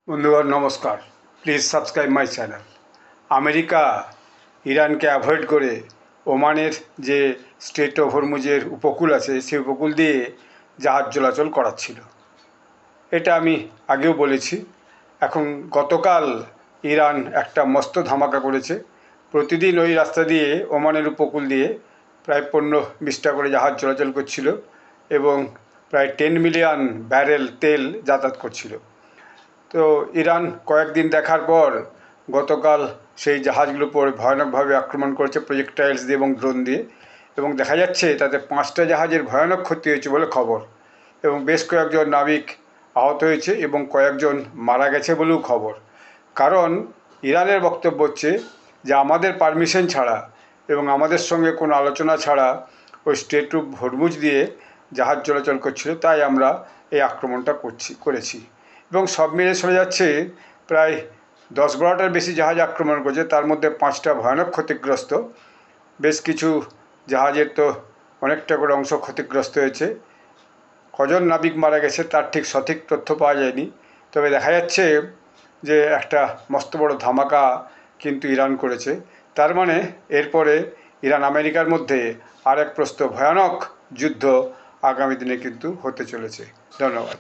বন্ধুগণ নমস্কার, please subscribe my channel. America ইরানকে অ্যাভয়েড করে ওমানের যে স্ট্রেট অফ হরমুজের উপকূল আছে সেই উপকূল দিয়ে জাহাজ চলাচল করাচ্ছিল। এটা আমি আগেও বলেছি। এখন গতকাল ইরান একটা মস্ত ধামাকা করেছে। প্রতিদিন ওই রাস্তা দিয়ে ওমানের উপকূল দিয়ে প্রায় 15-20টা করে জাহাজ চলাচল করছিল এবং প্রায় 10 মিলিয়ন ব্যারেল তেল যাতায়াত করছিল। তো ইরান কয়েকদিন দেখার পর গতকাল সেই জাহাজগুলোর উপর ভয়ানকভাবে আক্রমণ করেছে প্রজেক্টাইলস দিয়ে এবং ড্রোন দিয়ে, এবং দেখা যাচ্ছে তাতে 5টা জাহাজের ভয়ানক ক্ষতি হয়েছে বলে খবর, এবং বেশ কয়েকজন নাবিক আহত হয়েছে এবং কয়েকজন মারা গেছে বলেও খবর। কারণ ইরানের বক্তব্য হচ্ছে যে আমাদের পারমিশন ছাড়া এবং আমাদের সঙ্গে কোনো আলোচনা ছাড়া ওই স্ট্রেট অফ হরমুজ দিয়ে জাহাজ চলাচল করছিল, তাই আমরা এই আক্রমণটা করেছি। এবং সব মিলে শোনা যাচ্ছে প্রায় 10-12টার বেশি জাহাজ আক্রমণ করেছে, তার মধ্যে 5টা ভয়ানক ক্ষতিগ্রস্ত। বেশ কিছু জাহাজের তো অনেকটা করে অংশ ক্ষতিগ্রস্ত হয়েছে। কজন নাবিক মারা গেছে তার ঠিক সঠিক তথ্য পাওয়া যায়নি, তবে দেখা যাচ্ছে যে একটা মস্ত বড় ধামাকা কিন্তু ইরান করেছে। তার মানে এরপরে ইরান আমেরিকার মধ্যে আর এক প্রস্ত ভয়ানক যুদ্ধ আগামী দিনে কিন্তু হতে চলেছে। ধন্যবাদ।